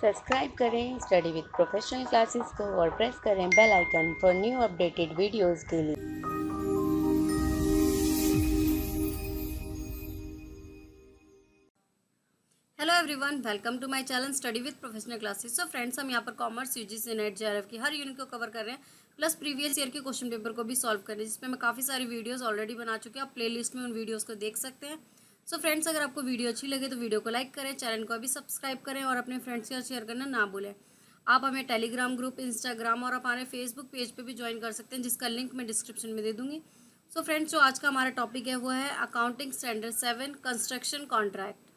Subscribe करें study with professional classes को और प्रेस करें bell icon for new updated videos के लिए। Hello everyone, welcome to my channel study with professional classes. So friends, हम यहाँ पर कॉमर्स, यूजीसी, नेट, जेआरएफ की हर यूनिट को कवर कर रहे हैं, प्लस प्रीवियस ईयर के क्वेश्चन पेपर को भी सॉल्व कर रहे हैं, जिसमें मैं काफ़ी सारी वीडियोस ऑलरेडी बना चुके हैं। आप प्लेलिस्ट में उन वीडियोस को देख सकते हैं। सो फ्रेंड्स, अगर आपको वीडियो अच्छी लगे तो वीडियो को लाइक करें, चैनल को भी सब्सक्राइब करें और अपने फ्रेंड्स के साथ शेयर करना ना भूलें। आप हमें टेलीग्राम ग्रुप, इंस्टाग्राम और हमारे फेसबुक पेज पर भी ज्वाइन कर सकते हैं, जिसका लिंक मैं डिस्क्रिप्शन में दे दूँगी। सो फ्रेंड्स, जो आज का हमारा टॉपिक है वो है अकाउंटिंग स्टैंडर्ड 7 कंस्ट्रक्शन कॉन्ट्रैक्ट।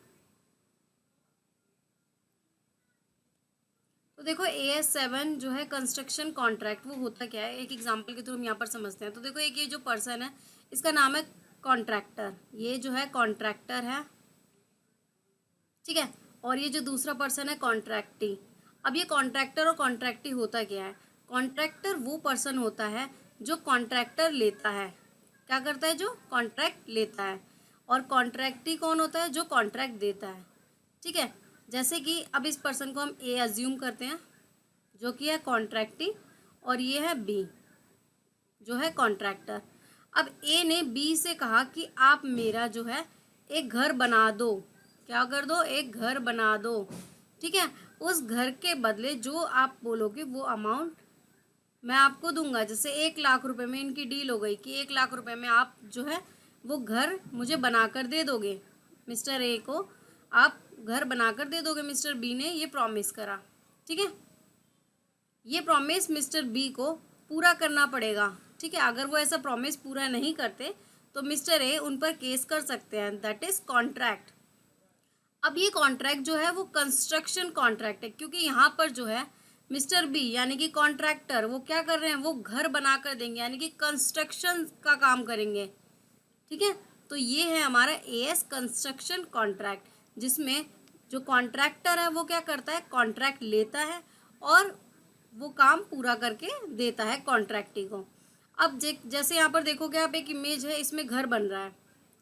तो देखो, AS7 जो है कंस्ट्रक्शन कॉन्ट्रैक्ट, वो होता क्या है, एक एग्जांपल के थ्रू हम यहाँ पर समझते हैं। तो देखो, एक ये जो पर्सन है, इसका नाम है कॉन्ट्रैक्टर। ये जो है कॉन्ट्रैक्टर है, ठीक है। और ये जो दूसरा पर्सन है कॉन्ट्रैक्टी। अब ये कॉन्ट्रैक्टर और कॉन्ट्रैक्टी होता क्या है? कॉन्ट्रैक्टर वो पर्सन होता है जो कॉन्ट्रैक्टर लेता है। क्या करता है? जो कॉन्ट्रैक्ट लेता है। और कॉन्ट्रैक्टी कौन होता है? जो कॉन्ट्रैक्ट देता है, ठीक है। जैसे कि अब इस पर्सन को हम ए अज्यूम करते हैं, जो कि है कॉन्ट्रैक्टी, और ये है बी, जो है कॉन्ट्रैक्टर। अब ए ने बी से कहा कि आप मेरा जो है एक घर बना दो। क्या कर दो? एक घर बना दो, ठीक है। उस घर के बदले जो आप बोलोगे वो अमाउंट मैं आपको दूंगा। जैसे 1,00,000 रुपए में इनकी डील हो गई कि 1,00,000 रुपए में आप जो है वो घर मुझे बनाकर दे दोगे। मिस्टर ए को आप घर बनाकर दे दोगे, मिस्टर बी ने ये प्रॉमिस करा, ठीक है। ये प्रॉमिस मिस्टर बी को पूरा करना पड़ेगा, ठीक है। अगर वो ऐसा प्रॉमिस पूरा नहीं करते तो मिस्टर ए उन पर केस कर सकते हैं, दैट इज कॉन्ट्रैक्ट। अब ये कॉन्ट्रैक्ट जो है वो कंस्ट्रक्शन कॉन्ट्रैक्ट है, क्योंकि यहाँ पर जो है मिस्टर बी यानी कि कॉन्ट्रैक्टर वो क्या कर रहे हैं? वो घर बनाकर देंगे, यानी कि कंस्ट्रक्शन का काम करेंगे, ठीक है। तो ये है हमारा एएस कंस्ट्रक्शन कॉन्ट्रैक्ट, जिसमें जो कॉन्ट्रैक्टर है वो क्या करता है? कॉन्ट्रैक्ट लेता है और वो काम पूरा करके देता है कॉन्ट्रैक्टी को। अब जैसे यहाँ पर देखोगे आप, एक इमेज है, इसमें घर बन रहा है,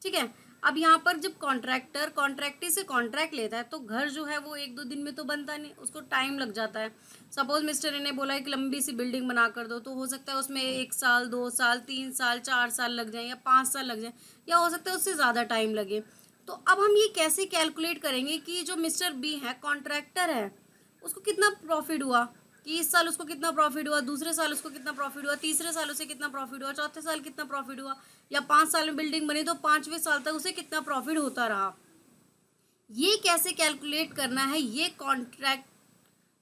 ठीक है। अब यहाँ पर जब कॉन्ट्रैक्टर कॉन्ट्रैक्टी से कॉन्ट्रैक्ट लेता है तो घर जो है वो 1-2 दिन में तो बनता नहीं, उसको टाइम लग जाता है। सपोज मिस्टर ए ने बोला है कि लंबी सी बिल्डिंग बना कर दो, तो हो सकता है उसमें 1 साल, 2 साल, 3 साल, 4 साल लग जाए, या 5 साल लग जाए, या हो सकता है उससे ज़्यादा टाइम लगे। तो अब हम ये कैसे कैलकुलेट करेंगे कि जो मिस्टर बी है, कॉन्ट्रैक्टर है, उसको कितना प्रॉफिट हुआ, कि इस साल उसको कितना प्रॉफिट हुआ, दूसरे साल उसको कितना प्रॉफिट हुआ, तीसरे साल उसे कितना प्रॉफिट हुआ, चौथे साल कितना प्रॉफिट हुआ, या 5 साल में बिल्डिंग बनी तो 5वें साल तक उसे कितना प्रॉफिट होता रहा। ये कैसे कैलकुलेट करना है, ये कॉन्ट्रैक्ट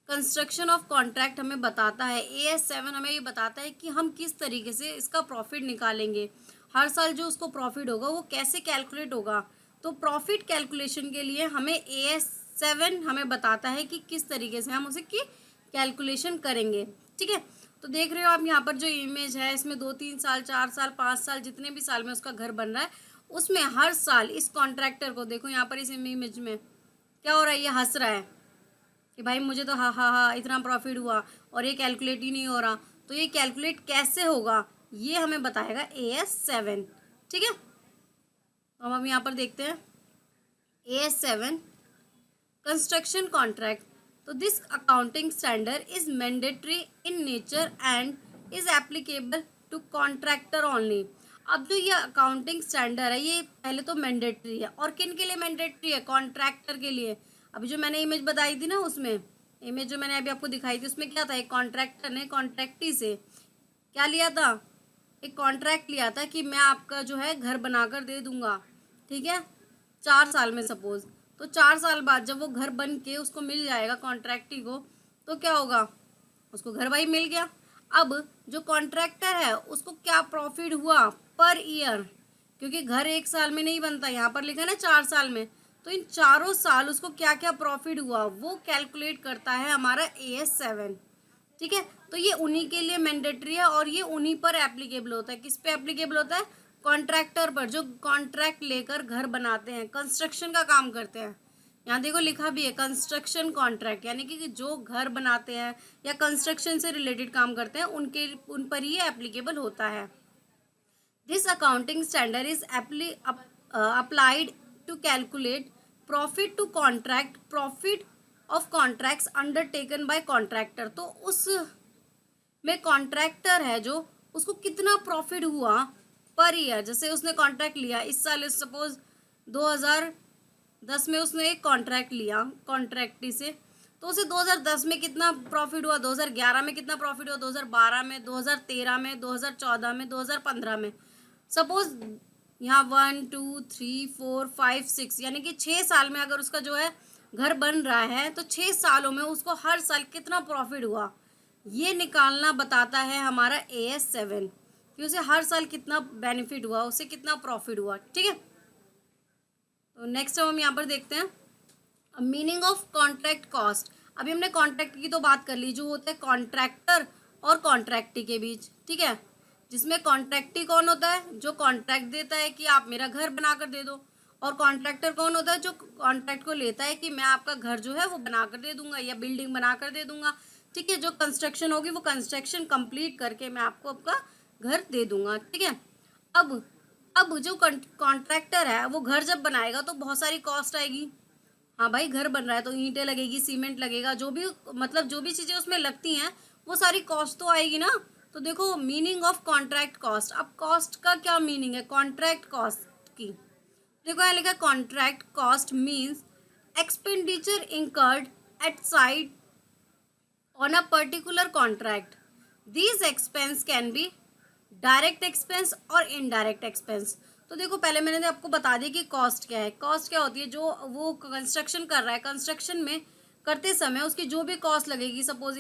कंस्ट्रक्शन ऑफ कॉन्ट्रैक्ट हमें बताता है। AS7 हमें ये बताता है कि हम किस तरीके से इसका प्रॉफिट निकालेंगे। हर साल जो उसको प्रॉफिट होगा वो कैसे कैलकुलेट होगा। तो प्रॉफिट कैलकुलेशन के लिए हमें AS7 हमें बताता है कि किस तरीके से हम उसे की कैलकुलेशन करेंगे, ठीक है। तो देख रहे हो आप यहाँ पर जो इमेज है, इसमें 2-3 साल, 4 साल, 5 साल, जितने भी साल में उसका घर बन रहा है, उसमें हर साल इस कॉन्ट्रैक्टर को देखो, यहाँ पर इस इमेज में क्या हो रहा है? ये हंस रहा है कि भाई मुझे तो हा इतना प्रॉफिट हुआ, और ये कैलकुलेट ही नहीं हो रहा। तो ये कैलकुलेट कैसे होगा, ये हमें बताएगा AS7, ठीक है। तो हम यहाँ पर देखते हैं AS7 कंस्ट्रक्शन कॉन्ट्रैक्ट। तो this accounting standard is mandatory in nature and is applicable to contractor only. अब जो ये अकाउंटिंग स्टैंडर्ड है, ये पहले तो मैंडेटरी है, और किन के लिए मैंडेटरी है? कॉन्ट्रैक्टर के लिए। अभी जो मैंने इमेज बताई थी ना, उसमें इमेज जो मैंने अभी आपको दिखाई थी, उसमें क्या था? एक कॉन्ट्रैक्टर ने कॉन्ट्रैक्टी से क्या लिया था? एक कॉन्ट्रैक्ट लिया था कि मैं आपका जो है घर बनाकर दे दूंगा, ठीक है, 4 साल में सपोज। तो 4 साल बाद जब वो घर बन के उसको मिल जाएगा कॉन्ट्रैक्टी को, तो क्या होगा? उसको घर भाई मिल गया। अब जो कॉन्ट्रैक्टर है उसको क्या प्रॉफिट हुआ पर ईयर, क्योंकि घर 1 साल में नहीं बनता, यहाँ पर लिखा है ना 4 साल में। तो इन चारों साल उसको क्या क्या प्रॉफिट हुआ वो कैलकुलेट करता है हमारा AS7, ठीक है। तो ये उन्हीं के लिए मैंडेटरी है, और ये उन्हीं पर एप्लीकेबल होता है। किस पे एप्लीकेबल होता है? कॉन्ट्रैक्टर पर, जो कॉन्ट्रैक्ट लेकर घर बनाते हैं, कंस्ट्रक्शन का काम करते हैं। यहाँ देखो लिखा भी है कंस्ट्रक्शन कॉन्ट्रैक्ट, यानी कि जो घर बनाते हैं या कंस्ट्रक्शन से रिलेटेड काम करते हैं उन पर ही एप्लीकेबल होता है। This accounting standard is applied to calculate profit to contract profit of contracts undertaken by contractor. तो उस में कॉन्ट्रैक्टर है जो उसको कितना प्रॉफिट हुआ पर ईयर। जैसे उसने कॉन्ट्रैक्ट लिया इस साल, सपोज 2010 में उसने एक कॉन्ट्रैक्ट लिया कॉन्ट्रैक्टी से, तो उसे 2010 में कितना प्रॉफिट हुआ, 2011 में कितना प्रॉफिट हुआ, 2012 में, 2013 में, 2014 में, 2015 में। सपोज यहाँ 1 2 3 4 5 6 यानी कि 6 साल में अगर उसका जो है घर बन रहा है तो 6 सालों में उसको हर साल कितना प्रॉफिट हुआ ये निकालना बताता है हमारा AS7 कि उसे हर साल कितना बेनिफिट हुआ, उसे कितना प्रॉफिट हुआ। ठीक है, तो नेक्स्ट हम यहाँ पर देखते हैं मीनिंग ऑफ कॉन्ट्रैक्ट कॉस्ट। अभी हमने कॉन्ट्रैक्ट की तो बात कर ली, जो होता है कॉन्ट्रैक्टर और कॉन्ट्रैक्टी के बीच। ठीक है, जिसमें कॉन्ट्रैक्टी कौन होता है, जो कॉन्ट्रैक्ट देता है कि आप मेरा घर बनाकर दे दो, और कॉन्ट्रैक्टर कौन होता है, जो कॉन्ट्रैक्ट को लेता है कि मैं आपका घर जो है वो बनाकर दे दूंगा या बिल्डिंग बनाकर दे दूंगा। ठीक है, जो कंस्ट्रक्शन होगी वो कंस्ट्रक्शन कंप्लीट करके मैं आपको आपका घर दे दूंगा। ठीक है, अब जो कॉन्ट्रैक्टर है वो घर जब बनाएगा तो बहुत सारी कॉस्ट आएगी। हाँ भाई, घर बन रहा है तो ईंटें लगेगी, सीमेंट लगेगा, जो भी मतलब जो भी चीज़ें उसमें लगती हैं वो सारी कॉस्ट तो आएगी ना। तो देखो मीनिंग ऑफ कॉन्ट्रैक्ट कॉस्ट। अब कॉस्ट का क्या मीनिंग है कॉन्ट्रैक्ट कॉस्ट की, देखो यहाँ लिखा है contract cost means expenditure incurred at site on a particular contract. This expense can be direct expense और इनडायरेक्ट एक्सपेंस। तो देखो पहले मैंने आपको बता दिया कि कॉस्ट क्या है। कॉस्ट क्या होती है, जो वो कंस्ट्रक्शन कर रहा है, कंस्ट्रक्शन में करते समय उसकी जो भी कॉस्ट लगेगी, सपोज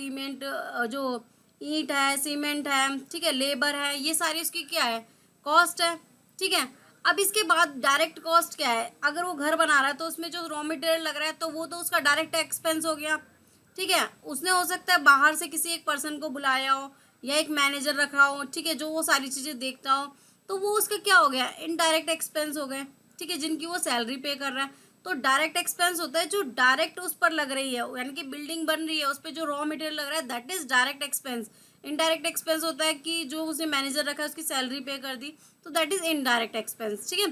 जो ईंट है, सीमेंट है, ठीक है, लेबर है, ये सारी उसकी क्या है कॉस्ट है। ठीक है, अब इसके बाद डायरेक्ट कॉस्ट क्या है, अगर वो घर बना रहा है तो उसमें जो रॉ मटेरियल लग रहा है तो वो तो उसका डायरेक्ट एक्सपेंस हो गया। ठीक है, उसने हो सकता है बाहर से किसी एक पर्सन को बुलाया हो या एक मैनेजर रखा हो, ठीक है, जो वो सारी चीज़ें देखता हो, तो वो उसका क्या हो गया इनडायरेक्ट एक्सपेंस हो गए। ठीक है, जिनकी वो सैलरी पे कर रहा है। तो डायरेक्ट एक्सपेंस होता है जो डायरेक्ट उस पर लग रही है, यानी कि बिल्डिंग बन रही है उस पर जो रॉ मटेरियल लग रहा है, that is direct expense. Indirect expense होता है कि जो उसे मैनेजर रखा है उसकी सैलरी पे कर दी, तो दैट इज इनडायरेक्ट एक्सपेंस। ठीक है,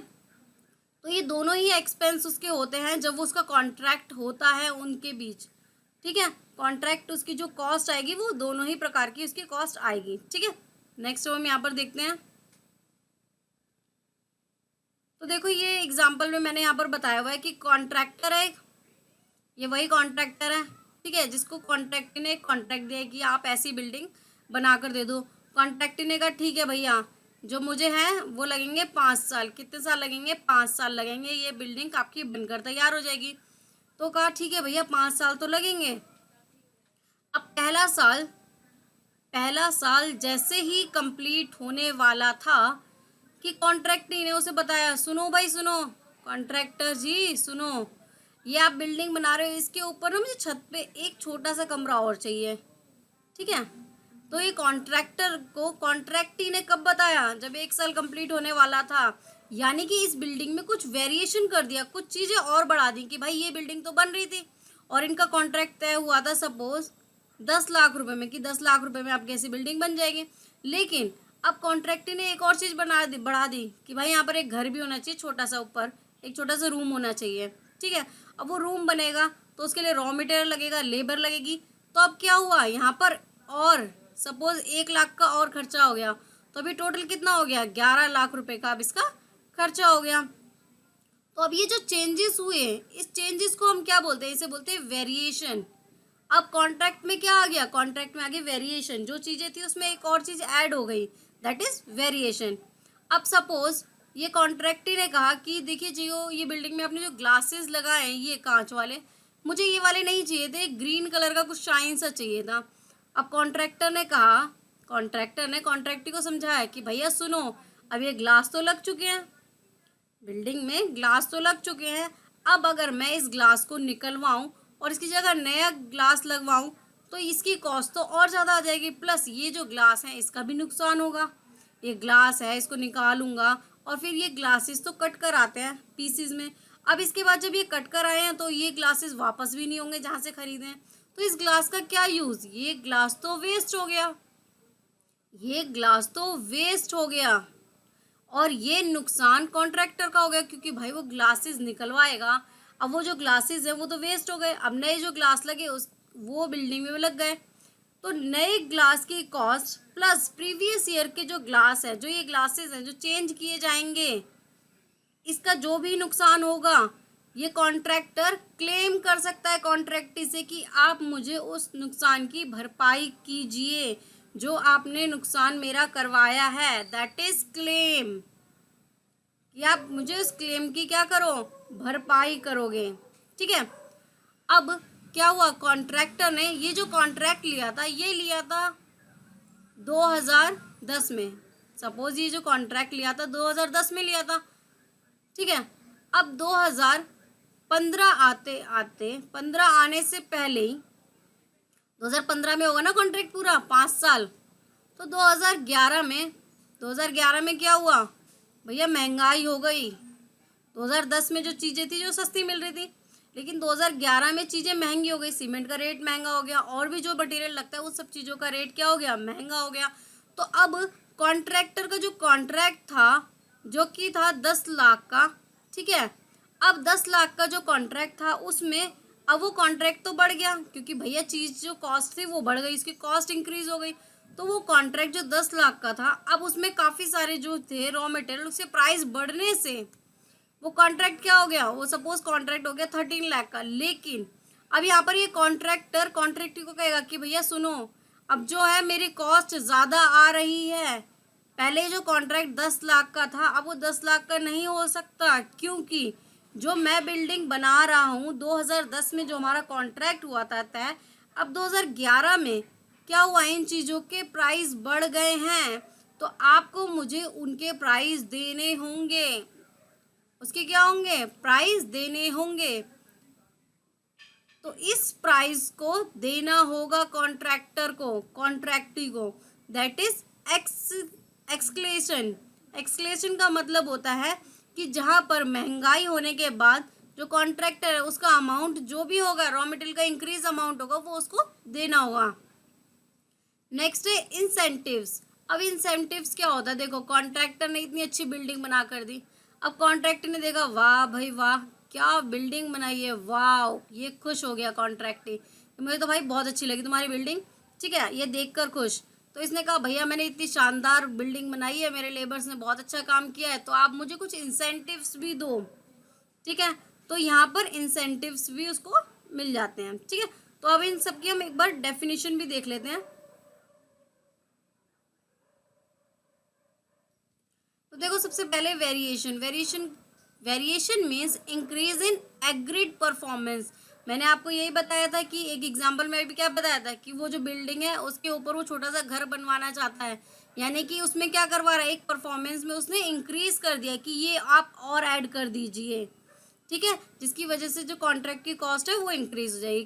तो ये दोनों ही एक्सपेंस उसके होते हैं जब वो उसका कॉन्ट्रैक्ट होता है उनके बीच। ठीक है, कॉन्ट्रैक्ट उसकी जो कॉस्ट आएगी वो दोनों ही प्रकार की उसकी कॉस्ट आएगी। ठीक है, नेक्स्ट हम यहाँ पर देखते हैं। तो देखो ये एग्जांपल में मैंने यहाँ पर बताया हुआ है कि कॉन्ट्रैक्टर है, ये वही कॉन्ट्रैक्टर है। ठीक है, जिसको कॉन्ट्रैक्टर ने कॉन्ट्रैक्ट दिया है कि आप ऐसी बिल्डिंग बनाकर दे दो। कॉन्ट्रैक्टर ने कहा ठीक है भैया, जो मुझे है वो लगेंगे 5 साल। कितने साल लगेंगे, 5 साल लगेंगे, ये बिल्डिंग आपकी बनकर तैयार हो जाएगी। तो कहा ठीक है भैया 5 साल तो लगेंगे। अब पहला साल जैसे ही कंप्लीट होने वाला था कि कॉन्ट्रैक्टर ने उसे बताया, सुनो भाई सुनो, कॉन्ट्रैक्टर जी सुनो, ये आप बिल्डिंग बना रहे हो, इसके ऊपर ना मुझे छत पे एक छोटा सा कमरा और चाहिए। ठीक है, तो ये कॉन्ट्रैक्टर को कॉन्ट्रैक्टी ने कब बताया, जब 1 साल कंप्लीट होने वाला था। यानी कि इस बिल्डिंग में कुछ वेरिएशन कर दिया, कुछ चीज़ें और बढ़ा दी कि भाई ये बिल्डिंग तो बन रही थी और इनका कॉन्ट्रैक्ट तय हुआ था सपोज 10 लाख रुपए में कि 10 लाख रुपए में आपकी ऐसी बिल्डिंग बन जाएगी। लेकिन अब कॉन्ट्रैक्टर ने एक और चीज़ बढ़ा दी कि भाई यहाँ पर एक घर भी होना चाहिए छोटा सा, ऊपर एक छोटा सा रूम होना चाहिए। ठीक है, अब वो रूम बनेगा तो उसके लिए रॉ मटेरियल लगेगा, लेबर लगेगी। तो अब क्या हुआ यहाँ पर, और सपोज 1 लाख का और खर्चा हो गया, तो अभी टोटल कितना हो गया 11 लाख रुपए का अब इसका खर्चा हो गया। तो अब ये जो चेंजेस हुए, इस चेंजेस को हम क्या बोलते हैं, इसे बोलते हैं वेरिएशन। अब कॉन्ट्रैक्ट में क्या आ गया, कॉन्ट्रैक्ट में आ गई वेरिएशन, जो चीज़ें थी उसमें एक और चीज़ ऐड हो गई, दैट इज वेरिएशन। अब सपोज ये कॉन्ट्रैक्टर ने कहा कि देखिए जियो, ये बिल्डिंग में आपने जो ग्लासेस लगाए हैं ये कांच वाले, मुझे ये वाले नहीं चाहिए थे, ग्रीन कलर का कुछ शाइन सा चाहिए था। अब कॉन्ट्रैक्टर ने कॉन्ट्रैक्टर को समझाया कि भैया सुनो, अब ये ग्लास तो लग चुके हैं, बिल्डिंग में ग्लास तो लग चुके हैं, अब अगर मैं इस ग्लास को निकलवाऊं और इसकी जगह नया ग्लास लगवाऊं तो इसकी कॉस्ट तो और ज़्यादा आ जाएगी, प्लस ये जो ग्लास है इसका भी नुकसान होगा। ये ग्लास है, इसको निकालूंगा और फिर ये ग्लासेस तो कट कर आते हैं पीसीज में। अब इसके बाद जब ये कट कर आए हैं तो ये ग्लासेस वापस भी नहीं होंगे जहाँ से खरीदे हैं, तो इस ग्लास का क्या यूज़, ये ग्लास तो वेस्ट हो गया, ये ग्लास तो वेस्ट हो गया। और ये नुकसान कॉन्ट्रैक्टर का हो गया क्योंकि भाई वो ग्लासेस निकलवाएगा, अब वो जो ग्लासेस हैं वो तो वेस्ट हो गए, अब नए जो ग्लास लगे उस वो बिल्डिंग में लग गए। तो नए ग्लास की कॉस्ट प्लस प्रीवियस ईयर के जो ग्लास है, जो ये ग्लासेस हैं जो चेंज किए जाएंगे, इसका जो भी नुकसान होगा ये कॉन्ट्रैक्टर क्लेम कर सकता है कॉन्ट्रैक्टी से कि आप मुझे उस नुकसान की भरपाई कीजिए जो आपने नुकसान मेरा करवाया है, दैट इज क्लेम, कि आप मुझे उस क्लेम की क्या करो, भरपाई करोगे। ठीक है। अब क्या हुआ, कॉन्ट्रैक्टर ने ये जो कॉन्ट्रैक्ट लिया था ये लिया था 2010 में, सपोज ये जो कॉन्ट्रैक्ट लिया था 2010 में लिया था। ठीक है। अब 2015 आते आते 15 आने से पहले ही 2015 में होगा ना कॉन्ट्रैक्ट पूरा 5 साल, तो 2011 में क्या हुआ भैया, महंगाई हो गई। 2010 में जो चीज़ें थी जो सस्ती मिल रही थी, लेकिन 2011 में चीज़ें महंगी हो गई, सीमेंट का रेट महंगा हो गया और भी जो मटेरियल लगता है उस सब चीज़ों का रेट क्या हो गया, महंगा हो गया। तो अब कॉन्ट्रैक्टर का जो कॉन्ट्रैक्ट था जो कि था 10 लाख का, ठीक है, अब 10 लाख का जो कॉन्ट्रैक्ट था उसमें अब वो कॉन्ट्रैक्ट तो बढ़ गया क्योंकि भैया चीज़ जो कॉस्ट थी वो बढ़ गई, इसकी कॉस्ट इंक्रीज हो गई। तो वो कॉन्ट्रैक्ट जो 10 लाख का था अब उसमें काफ़ी सारे जो थे रॉ मटेरियल उसके प्राइस बढ़ने से वो कॉन्ट्रैक्ट क्या हो गया, वो सपोज कॉन्ट्रैक्ट हो गया 13 लाख का। लेकिन अब यहाँ पर ये कॉन्ट्रैक्टर कॉन्ट्रैक्टर को कहेगा कि भैया सुनो, अब जो है मेरी कॉस्ट ज़्यादा आ रही है, पहले जो कॉन्ट्रैक्ट 10 लाख का था अब वो 10 लाख का नहीं हो सकता, क्योंकि जो मैं बिल्डिंग बना रहा हूँ 2010 में जो हमारा कॉन्ट्रैक्ट हुआ था तय, अब 2011 में क्या हुआ, इन चीज़ों के प्राइस बढ़ गए हैं, तो आपको मुझे उनके प्राइस देने होंगे, उसके क्या होंगे, प्राइस देने होंगे। तो इस प्राइस को देना होगा कॉन्ट्रैक्टर को, कॉन्ट्रैक्टी को, दैट इज एक्सक्लेशन। एक्सक्लेशन का मतलब होता है कि जहाँ पर महंगाई होने के बाद जो कॉन्ट्रैक्टर है उसका अमाउंट जो भी होगा, रॉ मटेरियल का इंक्रीज अमाउंट होगा वो उसको देना होगा। नेक्स्ट है इंसेंटिव्स। अब इंसेंटिव्स क्या होता है, देखो कॉन्ट्रैक्टर ने इतनी अच्छी बिल्डिंग बना कर दी, अब कॉन्ट्रैक्टर ने देखा वाह भाई वाह क्या बिल्डिंग बनाई है, वाह, ये खुश हो गया कॉन्ट्रैक्टर, मुझे तो भाई बहुत अच्छी लगी तुम्हारी बिल्डिंग, ठीक है, ये देखकर खुश। तो इसने कहा भैया मैंने इतनी शानदार बिल्डिंग बनाई है, मेरे लेबर्स ने बहुत अच्छा काम किया है, तो आप मुझे कुछ इंसेंटिव्स भी दो। ठीक है, तो यहाँ पर इंसेंटिव्स भी उसको मिल जाते हैं। ठीक है, तो अब इन सब की हम एक बार डेफिनेशन भी देख लेते हैं। तो देखो सबसे पहले variation means increase in agreed performance. मैंने आपको यही बताया था कि एक एग्जांपल में भी क्या बताया था कि वो जो बिल्डिंग है उसके ऊपर वो छोटा सा घर बनवाना चाहता है, यानी कि उसमें क्या करवा रहा है, एक परफॉर्मेंस में उसने इंक्रीज कर दिया कि ये आप और ऐड कर दीजिए। ठीक है, जिसकी वजह से जो कॉन्ट्रैक्ट की कॉस्ट है वो इंक्रीज हो जाएगी।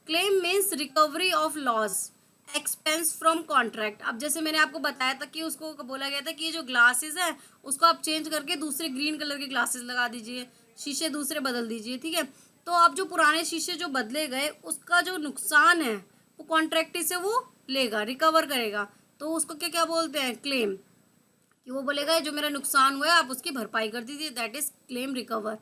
Claim means recovery of loss expense from contract. अब जैसे मैंने आपको बताया था कि उसको बोला गया था कि ये जो ग्लासेस है उसको आप चेंज करके दूसरे ग्रीन कलर के ग्लासेस लगा दीजिए, शीशे दूसरे बदल दीजिए। ठीक है, तो अब जो पुराने शीशे जो बदले गए उसका जो नुकसान है वो कॉन्ट्रैक्टी से वो लेगा, रिकवर करेगा, तो उसको क्या क्या बोलते हैं, क्लेम, कि वो बोलेगा जो मेरा नुकसान हुआ है आप उसकी भरपाई कर दीजिए, दैट इज क्लेम रिकवर।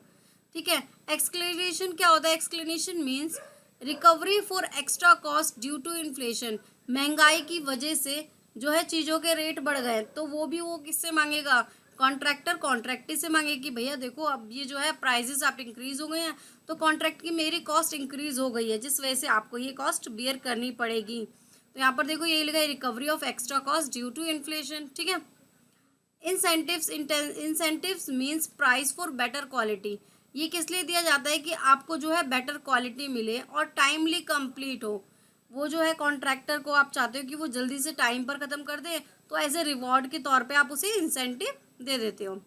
ठीक है, एक्सक्लेनेशन क्या होता है, escalation means recovery for extra cost due to inflation. महंगाई की वजह से जो है चीज़ों के रेट बढ़ गए, तो वो भी वो किससे मांगेगा, कॉन्ट्रैक्टर कॉन्ट्रैक्टी से मांगे कि भैया देखो अब ये जो है प्राइजेस आप इंक्रीज हो गए हैं, तो कॉन्ट्रैक्ट की मेरी कॉस्ट इंक्रीज हो गई है जिस वजह से आपको ये कॉस्ट बियर करनी पड़ेगी। तो यहाँ पर देखो ये लिखा है recovery of extra cost due to inflation. ठीक है, incentives means price for better quality. ये किस लिए दिया जाता है कि आपको जो है बेटर क्वालिटी मिले और टाइमली कंप्लीट हो। वो जो है कॉन्ट्रैक्टर को आप चाहते हो कि वो जल्दी से टाइम पर ख़त्म कर दे, तो एज ए रिवॉर्ड के तौर पे आप उसे इंसेंटिव दे देते हो।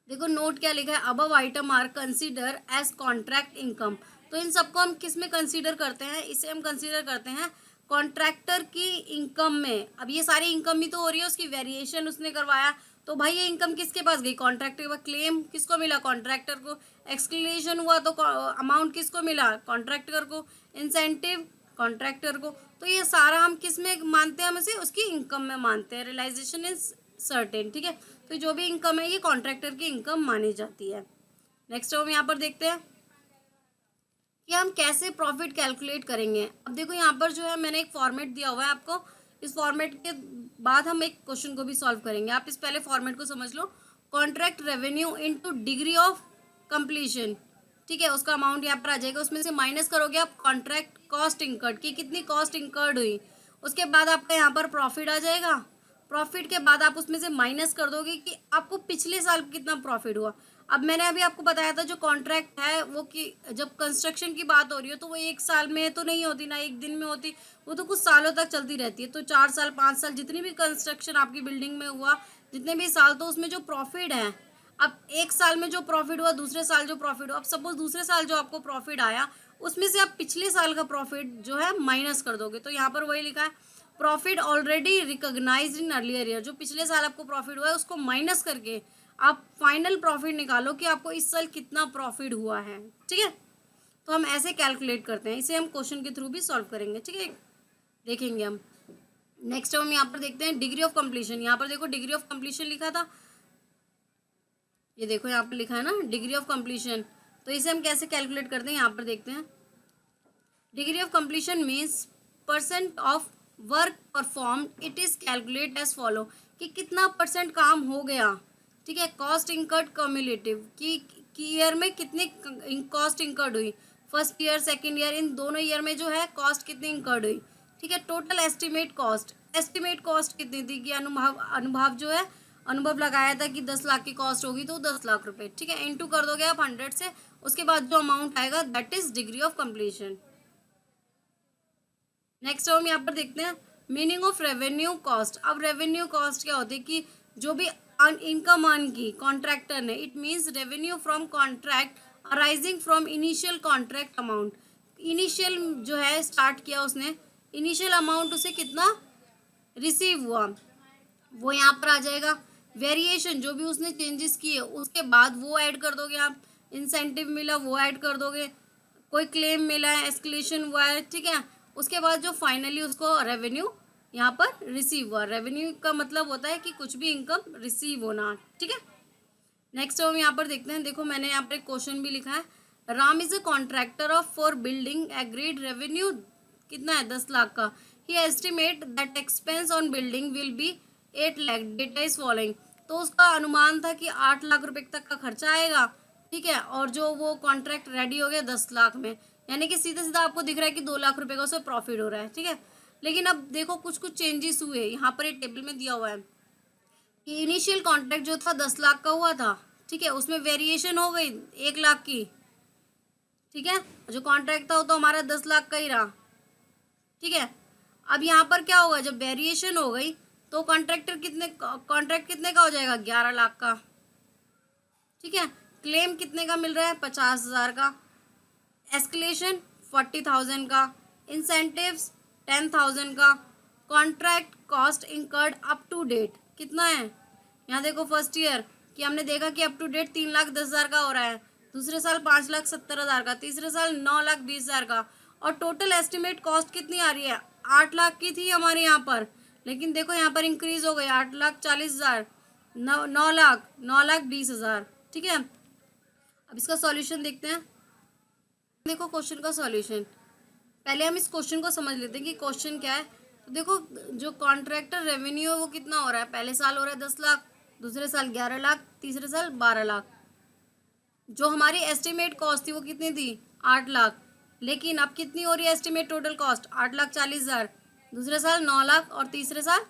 देखो नोट क्या लिखा है, above item are consider as contract income. तो इन सबको हम किस में कंसीडर करते हैं, इसे हम कंसीडर करते हैं कॉन्ट्रैक्टर की इनकम में। अब ये सारी इनकम भी तो हो रही है, उसकी वेरिएशन उसने करवाया, तो भाई ये इनकम किसके पास गई, कॉन्ट्रैक्टर के पास। क्लेम किसको मिला, कॉन्ट्रैक्टर को। एक्सक्लेशन हुआ तो अमाउंट किसको मिला, कॉन्ट्रैक्टर को। इंसेंटिव कॉन्ट्रैक्टर को। तो ये सारा हम किस में मानते हैं, हम इसे उसकी इनकम में मानते हैं। Realization is certain. ठीक है, तो जो भी इनकम है ये कॉन्ट्रैक्टर की इनकम मानी जाती है। नेक्स्ट हम यहाँ पर देखते हैं, कि हम कैसे प्रॉफिट कैलकुलेट करेंगे। अब देखो यहाँ पर जो है मैंने एक फॉर्मेट दिया हुआ है आपको, इस फॉर्मेट के बाद हम एक क्वेश्चन को भी सॉल्व करेंगे। आप इस पहले फॉर्मेट को समझ लो, contract revenue into degree of completion, ठीक है, उसका अमाउंट यहाँ पर आ जाएगा, उसमें से माइनस करोगे आप कॉन्ट्रैक्ट कॉस्ट इंकर्ड की कितनी कॉस्ट इंकर्ड हुई, उसके बाद आपका यहाँ पर प्रॉफिट आ जाएगा। प्रॉफिट के बाद आप उसमें से माइनस कर दोगे कि आपको पिछले साल कितना प्रॉफिट हुआ। अब मैंने अभी आपको बताया था जो कॉन्ट्रैक्ट है वो कि जब कंस्ट्रक्शन की बात हो रही है तो वो एक साल में तो नहीं होती ना, एक दिन में होती, वो तो कुछ सालों तक चलती रहती है। तो 4 साल 5 साल जितनी भी कंस्ट्रक्शन आपकी बिल्डिंग में हुआ, जितने भी साल, तो उसमें जो प्रॉफिट है, अब एक साल में जो प्रॉफिट हुआ, दूसरे साल जो प्रॉफिट हुआ, अब सपोज दूसरे साल जो आपको प्रॉफिट आया उसमें से आप पिछले साल का प्रॉफिट जो है माइनस कर दोगे। तो यहाँ पर वही लिखा है, profit already recognized in earlier year, जो पिछले साल आपको प्रॉफिट हुआ है उसको माइनस करके आप फाइनल प्रॉफिट निकालो कि आपको इस साल कितना प्रॉफिट हुआ है। ठीक है, तो हम ऐसे कैलकुलेट करते हैं, इसे हम क्वेश्चन के थ्रू भी सॉल्व करेंगे। ठीक है, देखेंगे हम। नेक्स्ट हम यहाँ पर देखते हैं डिग्री ऑफ कंप्लीशन। यहाँ पर देखो डिग्री ऑफ कंप्लीशन लिखा था, ये देखो यहाँ पर लिखा है ना डिग्री ऑफ कंप्लीशन। तो इसे हम कैसे कैलकुलेट करते हैं, यहाँ पर देखते हैं। Degree of completion means percent of work perform, it is calculate as follow, कि कितना परसेंट काम हो गया। ठीक है, कॉस्ट इंकर्ड कम्युलेटिव, कि ईयर में कितनी कॉस्ट इंकर्ड हुई, फर्स्ट ईयर सेकेंड ईयर, इन दोनों ईयर में जो है कॉस्ट कितनी इंकर्ड हुई। ठीक है, total estimate cost, estimate cost कितनी थी, कि अनुभव जो है, अनुभव लगाया था कि 10 लाख की कॉस्ट होगी तो 10 लाख रुपए। ठीक है, इनटू कर दोगे आप 100 से, उसके बाद जो अमाउंट आएगा that is degree of completion. Next हम यहाँ पर देखते हैं मीनिंग ऑफ रेवेन्यू कॉस्ट। अब रेवेन्यू कॉस्ट क्या होती है, कि जो भी इनकम अर्न की कॉन्ट्रैक्टर ने, it means revenue from contract arising from initial contract amount. Initial जो है स्टार्ट किया उसने, इनिशियल अमाउंट उसे कितना रिसीव हुआ वो यहाँ पर आ जाएगा। वेरिएशन जो भी उसने चेंजेस किए उसके बाद वो ऐड कर दोगे आप, इंसेंटिव मिला वो ऐड कर दोगे, कोई क्लेम मिला है, एस्केलेशन हुआ है, ठीक है, उसके बाद जो फाइनली उसको रेवेन्यू यहाँ पर रिसीव हुआ। रेवेन्यू का मतलब होता है कि कुछ भी इनकम रिसीव होना। ठीक है, नेक्स्ट हम यहाँ पर देखते हैं। देखो मैंने यहाँ पर एक क्वेश्चन भी लिखा है, Ram is a contractor of for building agreed revenue कितना है 10 लाख का, he estimate that expense on building will be 8 lakh, data is following. तो उसका अनुमान था कि 8 लाख रुपए तक का खर्चा आएगा। ठीक है, और जो वो कॉन्ट्रैक्ट रेडी हो गया 10 लाख में, यानी कि सीधा सीधा आपको दिख रहा है कि 2 लाख रुपए का उसमें प्रॉफिट हो रहा है। ठीक है, लेकिन अब देखो कुछ कुछ चेंजेस हुए, यहाँ पर एक टेबल में दिया हुआ है कि इनिशियल कॉन्ट्रैक्ट जो था 10 लाख का हुआ था। ठीक है, उसमें वेरिएशन हो गई 1 लाख की। ठीक है, जो कॉन्ट्रैक्ट था वो तो हमारा 10 लाख का ही रहा। ठीक है, अब यहाँ पर क्या होगा, जब वेरिएशन हो गई तो कॉन्ट्रैक्ट कितने का हो जाएगा 11 लाख का। ठीक है, क्लेम कितने का मिल रहा है 50,000 का, एस्केलेशन 40,000 का, इंसेंटिव्स 10,000 का, contract cost incurred up to date कितना है। यहाँ देखो फर्स्ट ईयर कि हमने देखा कि अप टू डेट 3,10,000 का हो रहा है, दूसरे साल 5,70,000 का, तीसरे साल 9,20,000 का, और टोटल एस्टिमेट कॉस्ट कितनी आ रही है 8 लाख की थी हमारे यहाँ पर, लेकिन देखो यहाँ पर इंक्रीज हो गई 8,40,000, 9,20,000। ठीक है, अब इसका सॉल्यूशन देखते हैं। देखो क्वेश्चन का सॉल्यूशन, पहले हम इस क्वेश्चन को समझ लेते हैं कि क्वेश्चन क्या है। तो देखो जो कॉन्ट्रैक्टर रेवेन्यू है वो कितना हो रहा है, पहले साल हो रहा है 10 लाख, दूसरे साल 11 लाख, तीसरे साल 12 लाख। जो हमारी एस्टिमेट कॉस्ट थी वो कितनी थी 8 लाख, लेकिन अब कितनी हो रही है एस्टिमेट टोटल कॉस्ट 8,40,000, दूसरे साल 9 लाख और तीसरे साल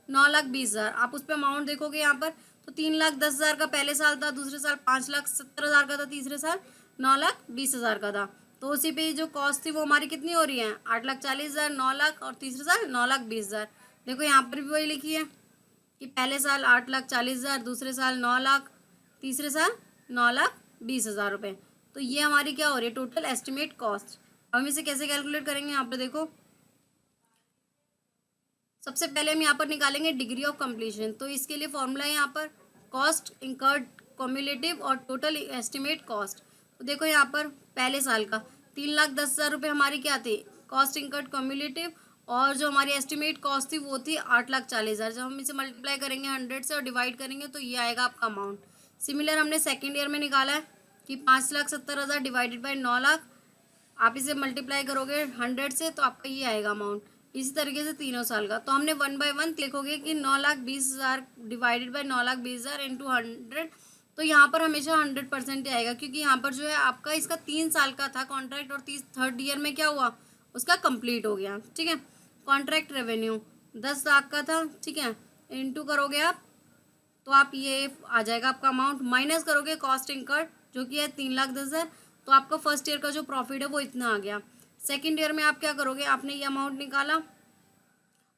9,20,000। आप उस पर अमाउंट देखोगे यहाँ पर तो 3,10,000 का पहले साल था, दूसरे साल 5,70,000 का था, तीसरे साल 9,20,000 का था। तो उसी पे जो कॉस्ट थी वो हमारी कितनी हो रही है 8,40,000, 9 लाख और तीसरे साल 9,20,000। देखो यहाँ पर भी वही लिखी है कि पहले साल 8,40,000, दूसरे साल 9 लाख, तीसरे साल 9,20,000 रुपये। तो ये हमारी क्या हो रही है टोटल एस्टिमेट कॉस्ट। अब हम इसे कैसे कैलकुलेट करेंगे, यहाँ पर देखो सबसे पहले हम यहाँ पर निकालेंगे डिग्री ऑफ कंप्लीशन। तो इसके लिए फॉर्मूला है यहाँ पर कॉस्ट इंकर्ड कम्युलेटिव और टोटल एस्टिमेट कॉस्ट। तो देखो यहाँ पर पहले साल का 3,10,000 रुपये हमारी क्या थी कॉस्ट इंकर्ड कम्युलेटिव, और जो हमारी एस्टिमेट कॉस्ट थी वो थी 8,40,000। जब हम इसे मल्टीप्लाई करेंगे 100 से और डिवाइड करेंगे तो ये आएगा आपका अमाउंट। सिमिलर हमने सेकेंड ईयर में निकाला है कि 5,70,000 डिवाइडेड बाई 9 लाख आप इसे मल्टीप्लाई करोगे 100 से तो आपका ये आएगा अमाउंट। इसी तरीके से तीनों साल का। तो हमने 1 बाय 1 लिखोगे कि 9,20,000 डिवाइडेड बाय 9,20,000 इंटू 100। तो यहाँ पर हमेशा 100% ही आएगा, क्योंकि यहाँ पर जो है आपका इसका 3 साल का था कॉन्ट्रैक्ट, और 3rd ईयर में क्या हुआ, उसका कंप्लीट हो गया। ठीक है, कॉन्ट्रैक्ट रेवेन्यू 10 लाख का था। ठीक है, इंटू करोगे आप तो आप ये आ जाएगा आपका अमाउंट, माइनस करोगे कॉस्ट इनकर्ड जो कि है 3,10,000, तो आपका फर्स्ट ईयर का जो प्रॉफिट है वो इतना आ गया। सेकेंड ईयर में आप क्या करोगे, आपने ये अमाउंट निकाला,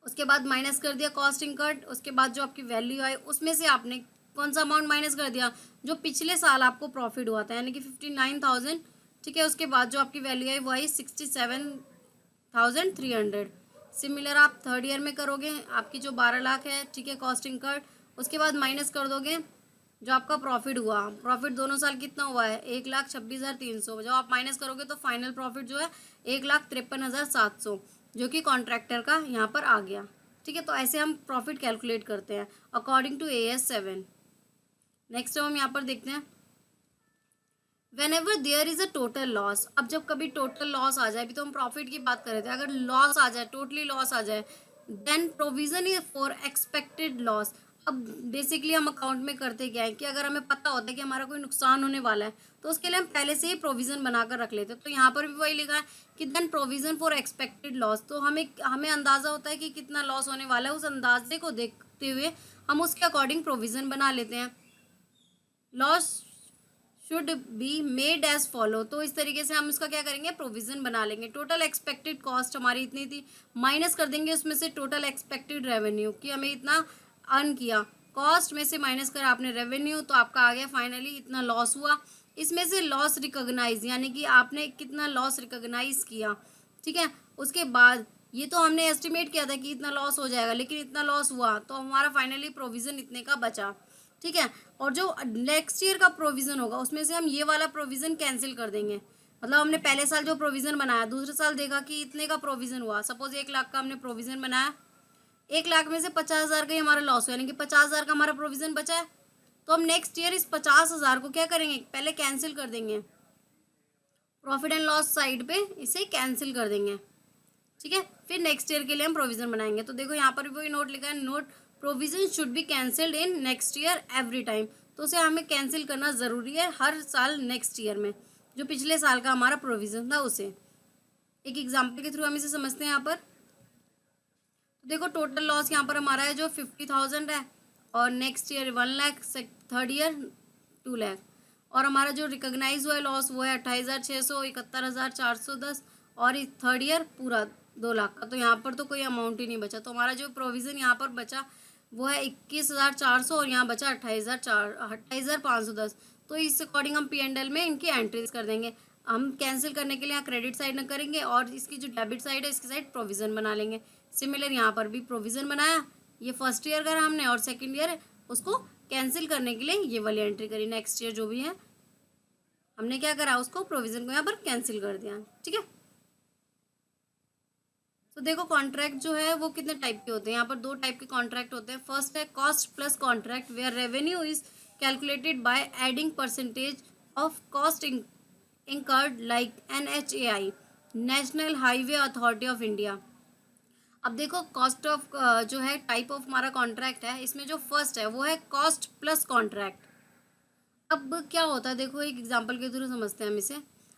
उसके बाद माइनस कर दिया कॉस्ट इनकर्ड, उसके बाद जो आपकी वैल्यू आई उसमें से आपने कौन सा अमाउंट माइनस कर दिया, जो पिछले साल आपको प्रॉफिट हुआ था, यानी कि 59,000। ठीक है, उसके बाद जो आपकी वैल्यू आई वो आई 67,300। सिमिलर आप 3rd ईयर में करोगे, आपकी जो 12 लाख है, ठीक है, कॉस्ट इनकर्ड, उसके बाद माइनस कर दोगे जो आपका प्रॉफिट हुआ। प्रॉफिट दोनों साल कितना हुआ है, 1,26,300। जब आप माइनस करोगे तो फाइनल प्रॉफिट जो है 1,53,700, जो कि कॉन्ट्रैक्टर का यहाँ पर आ गया। ठीक है, तो ऐसे हम प्रॉफिट कैलकुलेट करते हैं अकॉर्डिंग टू AS 7। नेक्स्ट हम यहाँ पर देखते हैं, whenever there is a total loss. अब जब कभी टोटल लॉस आ जाए, अभी तो हम प्रॉफिट की बात कर रहे थे, अगर लॉस आ जाए, टोटली लॉस आ जाए, then provision is for expected loss. अब बेसिकली हम अकाउंट में करते क्या है कि अगर हमें पता होता है कि हमारा कोई नुकसान होने वाला है तो उसके लिए हम पहले से ही प्रोविजन बनाकर रख लेते हैं। तो यहाँ पर भी वही लिखा है कि then provision for expected loss. तो हमें अंदाज़ा होता है कि कितना लॉस होने वाला है, उस अंदाजे को देखते हुए हम उसके अकॉर्डिंग प्रोविजन बना लेते हैं। Loss should be made as follow. तो इस तरीके से हम इसका क्या करेंगे, प्रोविजन बना लेंगे। टोटल एक्सपेक्टेड कॉस्ट हमारी इतनी थी, माइनस कर देंगे उसमें से टोटल एक्सपेक्टेड रेवेन्यू कि हमें इतना अर्न किया, कॉस्ट में से माइनस कर आपने रेवेन्यू, तो आपका आ गया फाइनली इतना लॉस हुआ। इसमें से लॉस रिकॉग्नाइज, यानी कि आपने कितना लॉस रिकॉग्नाइज किया। ठीक है, उसके बाद ये तो हमने एस्टिमेट किया था कि इतना लॉस हो जाएगा, लेकिन इतना लॉस हुआ तो हमारा फाइनली प्रोविजन इतने का बचा। ठीक है, और जो नेक्स्ट ईयर का प्रोविजन होगा उसमें से हम ये वाला प्रोविजन कैंसिल कर देंगे। मतलब हमने पहले साल जो प्रोविजन बनाया, दूसरे साल देखा कि इतने का प्रोविजन हुआ, सपोज 1 लाख का हमने प्रोविजन बनाया, 1 लाख में से 50,000 का ही हमारा लॉस हुआ, यानी कि 50,000 का हमारा प्रोविजन बचा है। तो हम नेक्स्ट ईयर इस 50,000 को क्या करेंगे, पहले कैंसिल कर देंगे, प्रॉफिट एंड लॉस साइड पे इसे कैंसिल कर देंगे। ठीक है, फिर नेक्स्ट ईयर के लिए हम प्रोविजन बनाएंगे। तो देखो यहाँ पर भी वही नोट लिखा है, note provision should be cancelled in next year every time. तो उसे हमें कैंसिल करना ज़रूरी है हर साल नेक्स्ट ईयर में, जो पिछले साल का हमारा प्रोविजन था उसे। एक एग्जाम्पल के थ्रू हम इसे समझते हैं यहाँ पर। तो देखो टोटल लॉस यहाँ पर हमारा है जो 50,000 है, और next year 1 lakh, 3rd year 2 lakh, और हमारा जो रिकॉग्नाइज हुआ है लॉस वो है 28,600, 71,410, और 3rd ईयर पूरा 2 लाख का। तो यहाँ पर तो कोई अमाउंट ही नहीं बचा। तो हमारा जो प्रोविज़न यहाँ पर बचा वो है 21,400, और यहाँ बचा 28,510। तो इस अकॉर्डिंग हम P&L में इनकी एंट्रीज कर देंगे। हम कैंसिल करने के लिए यहाँ क्रेडिट साइड न करेंगे, और इसकी जो डेबिट साइड है इसकी साइड प्रोविज़न बना लेंगे। सिमिलर यहाँ पर भी प्रोविज़न बनाया, ये फर्स्ट ईयर करा हमने, और सेकेंड ईयर उसको कैंसिल करने के लिए ये वाली एंट्री करी। नेक्स्ट ईयर जो भी है हमने क्या करा, उसको प्रोविज़न को यहाँ पर कैंसिल कर दिया। ठीक है, तो देखो कॉन्ट्रैक्ट जो है वो कितने टाइप के होते हैं, यहाँ पर 2 टाइप के कॉन्ट्रैक्ट होते हैं। फर्स्ट है cost plus contract, where revenue is calculated by adding percentage of cost incurred like NHAI, national highway authority of India. अब देखो कॉस्ट ऑफ जो है टाइप ऑफ हमारा कॉन्ट्रैक्ट है, इसमें जो फर्स्ट है वो है कॉस्ट प्लस कॉन्ट्रैक्ट। अब क्या होता है, देखो एक एग्जांपल के थ्रू समझते हैं हम इसे।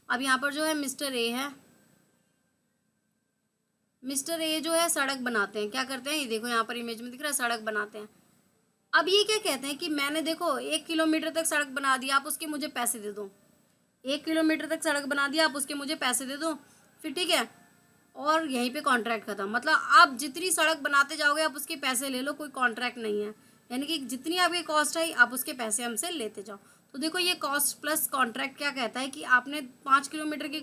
अब यहाँ पर जो है मिस्टर ए है, मिस्टर ए जो है सड़क बनाते हैं, क्या करते हैं, ये देखो यहाँ पर इमेज में दिख रहा है, सड़क बनाते हैं। अब ये क्या कहते हैं कि मैंने देखो 1 किलोमीटर तक सड़क बना दी, आप उसके मुझे पैसे दे दो। 1 किलोमीटर तक सड़क बना दिया, आप उसके मुझे पैसे दे दो, फिर ठीक है, और यहीं पे कॉन्ट्रैक्ट खत्म। मतलब आप जितनी सड़क बनाते जाओगे आप उसके पैसे ले लो, कोई कॉन्ट्रैक्ट नहीं है, यानी कि जितनी आपकी कॉस्ट है आप उसके पैसे हमसे लेते जाओ। तो देखो ये कॉस्ट प्लस कॉन्ट्रैक्ट क्या कहता है कि आपने 5 किलोमीटर की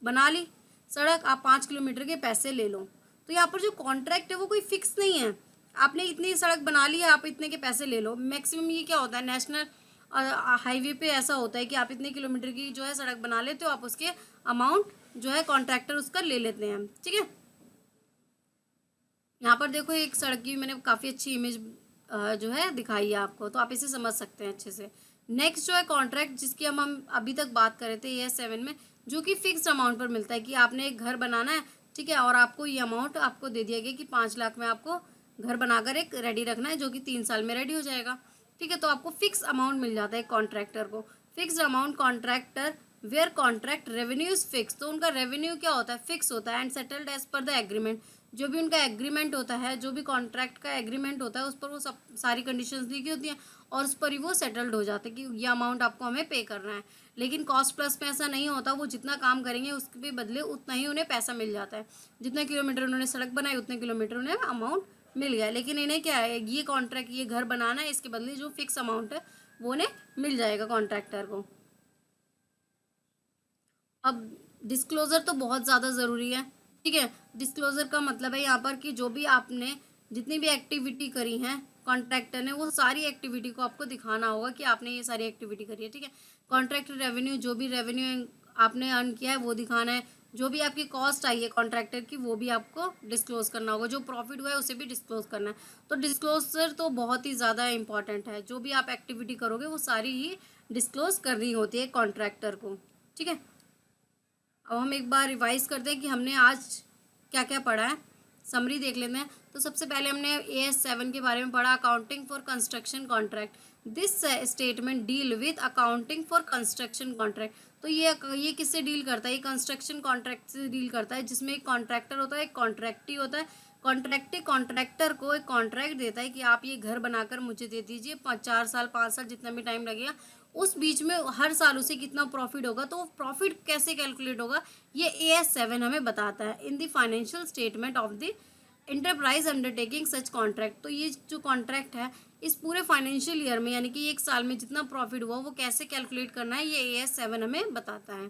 बना ली सड़क, आप 5 किलोमीटर के पैसे ले लो। तो यहाँ पर जो कॉन्ट्रैक्ट है वो कोई फिक्स नहीं है, आपने इतनी सड़क बना ली है, आप इतने के पैसे ले लो। मैक्सिमम ये क्या होता है, नेशनल हाईवे पे ऐसा होता है कि आप इतने किलोमीटर की जो है सड़क बना लेते हो, आप उसके अमाउंट जो है कॉन्ट्रैक्टर उसका ले लेते हैं। ठीक है, यहाँ पर देखो एक सड़क की मैंने काफ़ी अच्छी इमेज जो है दिखाई है आपको, तो आप इसे समझ सकते हैं अच्छे से। नेक्स्ट जो है कॉन्ट्रैक्ट, जिसकी हम अभी तक बात कर रहे थे AS 7 में, जो कि फिक्स्ड अमाउंट पर मिलता है कि आपने एक घर बनाना है, ठीक है, और आपको ये अमाउंट आपको दे दिया गया कि 5 लाख में आपको घर बनाकर एक रेडी रखना है जो कि 3 साल में रेडी हो जाएगा, ठीक है। तो आपको फिक्स अमाउंट मिल जाता है कॉन्ट्रैक्टर को। Fixed amount contractor where contract revenue is fix, तो उनका रेवेन्यू क्या होता है, फिक्स होता है। And settled as per the agreement, जो भी उनका एग्रीमेंट होता है, जो भी कॉन्ट्रैक्ट का एग्रीमेंट होता है उस पर वो सब सारी कंडीशंस लिखी होती हैं और उस पर ही वो सेटल्ड हो जाते हैं कि ये अमाउंट आपको हमें पे करना है। लेकिन कॉस्ट प्लस में ऐसा नहीं होता, वो जितना काम करेंगे उसके बदले उतना ही उन्हें पैसा मिल जाता है। जितने किलोमीटर उन्होंने सड़क बनाई उतने किलोमीटर उन्हें अमाउंट मिल गया। लेकिन इन्हें क्या है, ये कॉन्ट्रैक्ट, ये घर बनाना है, इसके बदले जो फिक्स अमाउंट है वो उन्हें मिल जाएगा कॉन्ट्रैक्टर को। अब डिस्क्लोजर तो बहुत ज़्यादा ज़रूरी है, ठीक है। डिस्क्लोजर का मतलब है यहाँ पर कि जो भी आपने जितनी भी एक्टिविटी करी है कॉन्ट्रैक्टर ने, वो सारी एक्टिविटी को आपको दिखाना होगा कि आपने ये सारी एक्टिविटी करी है, ठीक है। कॉन्ट्रैक्टर रेवेन्यू, जो भी रेवेन्यू आपने अर्न किया है वो दिखाना है। जो भी आपकी कॉस्ट आई है कॉन्ट्रैक्टर की वो भी आपको डिस्क्लोज करना होगा। जो प्रॉफिट हुआ है उसे भी डिस्क्लोज करना है। तो डिस्क्लोजर तो बहुत ही ज़्यादा इंपॉर्टेंट है। जो भी आप एक्टिविटी करोगे वो सारी ही डिस्क्लोज करनी होती है कॉन्ट्रैक्टर को, ठीक है। अब हम एक बार रिवाइज करते हैं कि हमने आज क्या क्या पढ़ा है, समरी देख लेते हैं। तो सबसे पहले हमने AS7 के बारे में पढ़ा, accounting for construction contract. This statement deal with accounting for construction contract. तो ये किससे डील करता है, ये कंस्ट्रक्शन कॉन्ट्रैक्ट से डील करता है, जिसमें एक कॉन्ट्रैक्टर होता है, एक कॉन्ट्रैक्टी होता है। कॉन्ट्रैक्टी कॉन्ट्रैक्टर को एक कॉन्ट्रैक्ट देता है कि आप ये घर बनाकर मुझे दे दीजिए, 4 साल 5 साल जितना भी टाइम लगेगा, उस बीच में हर साल उसे कितना प्रॉफिट होगा। तो प्रॉफिट कैसे कैलकुलेट होगा ये AS7 हमें बताता है। In the financial statement of the enterprise undertaking such contract. तो ये जो कॉन्ट्रैक्ट है इस पूरे फाइनेंशियल ईयर में, यानी कि एक साल में जितना प्रॉफिट हुआ वो कैसे कैलकुलेट करना है, ये AS7 हमें बताता है,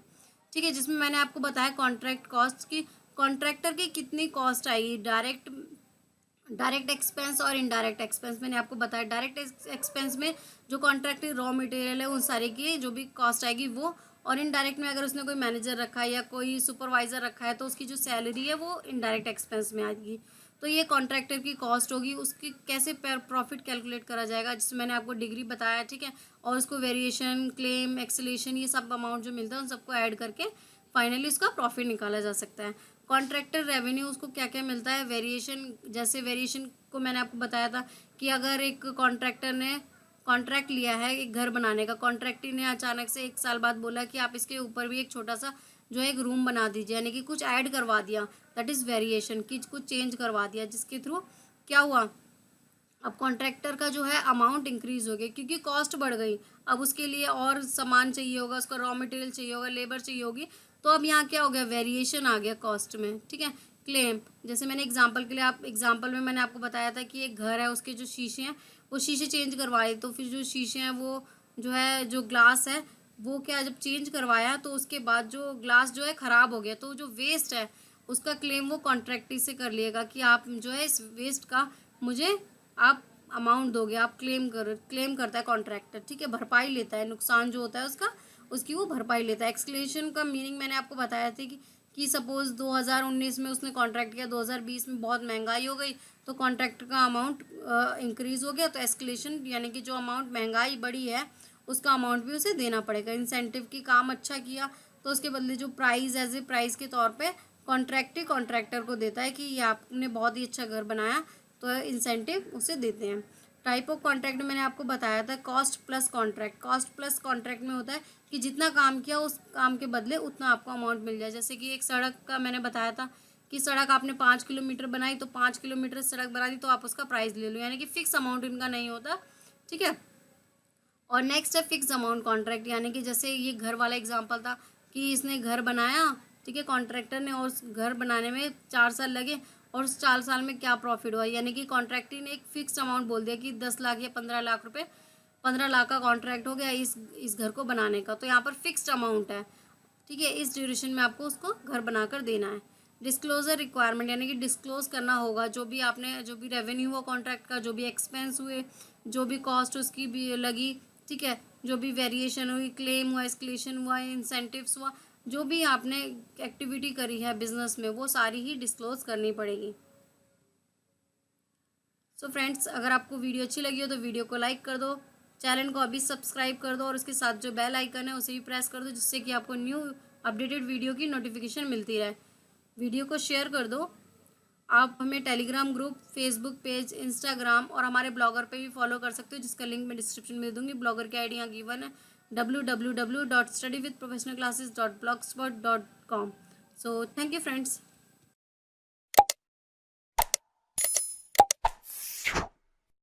ठीक है। जिसमें मैंने आपको बताया कॉन्ट्रैक्ट कॉस्ट की, कॉन्ट्रैक्टर की कितनी कॉस्ट आएगी, डायरेक्ट एक्सपेंस और इनडायरेक्ट एक्सपेंस मैंने आपको बताया। डायरेक्ट एक्सपेंस में जो कॉन्ट्रैक्ट रॉ मटेरियल है उन सारे की जो भी कॉस्ट आएगी वो, और इनडायरेक्ट में अगर उसने कोई मैनेजर रखा है या कोई सुपरवाइजर रखा है तो उसकी जो सैलरी है वो इनडायरेक्ट एक्सपेंस में आएगी। तो ये कॉन्ट्रैक्टर की कॉस्ट होगी। उसकी कैसे प्रॉफिट कैलकुलेट करा जाएगा, जिसमें मैंने आपको डिग्री बताया, ठीक है। और उसको वेरिएशन, क्लेम, एक्सेलेशन, ये सब अमाउंट जो मिलता है उन सबको ऐड करके फाइनली उसका प्रॉफिट निकाला जा सकता है। कॉन्ट्रैक्टर रेवेन्यू, उसको क्या क्या मिलता है, वेरिएशन, जैसे वेरिएशन को मैंने आपको बताया था कि अगर एक कॉन्ट्रैक्टर ने कॉन्ट्रैक्ट लिया है एक घर बनाने का, कॉन्ट्रैक्टर ने अचानक से 1 साल बाद बोला कि आप इसके ऊपर भी एक छोटा सा जो है एक रूम बना दीजिए, यानी कि कुछ ऐड करवा दिया, दैट इज़ वेरिएशन, कि कुछ चेंज करवा दिया, जिसके थ्रू क्या हुआ, अब कॉन्ट्रैक्टर का जो है अमाउंट इंक्रीज हो गया क्योंकि कॉस्ट बढ़ गई। अब उसके लिए और सामान चाहिए होगा, उसका रॉ मटेरियल चाहिए होगा, लेबर चाहिए होगी। तो अब यहाँ क्या हो गया, वेरिएशन आ गया कॉस्ट में, ठीक है। क्लेम, जैसे मैंने एग्जांपल के लिए एग्जांपल में मैंने आपको बताया था कि एक घर है, उसके जो शीशे हैं वो शीशे चेंज करवाए, तो फिर जो शीशे हैं वो जो है, जो ग्लास है वो क्या, जब चेंज करवाया तो उसके बाद जो ग्लास जो है ख़राब हो गया, तो जो वेस्ट है उसका क्लेम वो कॉन्ट्रैक्टी से कर लिएगा कि आप जो है इस वेस्ट का मुझे आप अमाउंट दोगे, आप क्लेम करता है कॉन्ट्रैक्टर, ठीक है, भरपाई लेता है, नुकसान जो होता है उसकी वो भरपाई लेता है। एक्सक्लेशन का मीनिंग मैंने आपको बताया था कि सपोज़ 2019 में उसने कॉन्ट्रैक्ट किया, 2020 में बहुत महंगाई हो गई तो कॉन्ट्रैक्टर का अमाउंट इंक्रीज़ हो गया, तो एस्केलेशन यानी कि जो अमाउंट महंगाई बढ़ी है उसका अमाउंट भी उसे देना पड़ेगा। इंसेंटिव की काम अच्छा किया तो उसके बदले जो प्राइस एज ए प्राइस के तौर पे कॉन्ट्रैक्टर को देता है कि ये आपने बहुत ही अच्छा घर बनाया, तो इंसेंटिव उसे देते हैं। टाइप ऑफ कॉन्ट्रैक्ट में मैंने आपको बताया था cost plus contract. Cost plus contract में होता है कि जितना काम किया उस काम के बदले उतना आपको अमाउंट मिल जाए। जैसे कि एक सड़क का मैंने बताया था कि सड़क आपने 5 किलोमीटर बनाई तो 5 किलोमीटर सड़क बना दी तो आप उसका प्राइस ले लो, यानी कि फिक्स अमाउंट इनका नहीं होता, ठीक है। और नेक्स्ट है फिक्स अमाउंट कॉन्ट्रैक्ट, यानी कि जैसे ये घर वाला एग्जांपल था कि इसने घर बनाया, ठीक है, कॉन्ट्रैक्टर ने, और उस घर बनाने में 4 साल लगे और उस 4 साल में क्या प्रॉफिट हुआ, यानी कि कॉन्ट्रैक्टर ने एक फिक्स अमाउंट बोल दिया कि 10 लाख या 15 लाख रुपए, 15 लाख का कॉन्ट्रैक्ट हो गया इस घर को बनाने का, तो यहाँ पर फिक्स्ड अमाउंट है, ठीक है। इस ड्यूरेशन में आपको उसको घर बनाकर देना है। डिस्क्लोजर रिक्वायरमेंट, यानी कि डिस्क्लोज करना होगा जो भी आपने, जो भी रेवेन्यू हुआ कॉन्ट्रैक्ट का, जो भी एक्सपेंस हुए, जो भी कॉस्ट उसकी भी लगी, ठीक है, जो भी वेरिएशन हुई, क्लेम हुआ, एस्केलेशन हुआ, इंसेंटिव्स हुआ, जो भी आपने एक्टिविटी करी है बिजनेस में वो सारी ही डिस्क्लोज करनी पड़ेगी। सो फ्रेंड्स, अगर आपको वीडियो अच्छी लगी हो तो वीडियो को लाइक कर दो, चैनल को अभी सब्सक्राइब कर दो और उसके साथ जो बेल आइकन है उसे भी प्रेस कर दो, जिससे कि आपको न्यू अपडेटेड वीडियो की नोटिफिकेशन मिलती रहे। वीडियो को शेयर कर दो। आप हमें Telegram group, Facebook page, Instagram और हमारे ब्लॉगर पे भी फॉलो कर सकते हो, जिसका लिंक मैं डिस्क्रिप्शन में दे दूँगी। ब्लॉगर की आईडी यहाँ गिवन है www.studywithprofessionalclasses.blogspot.com। So thank you friends.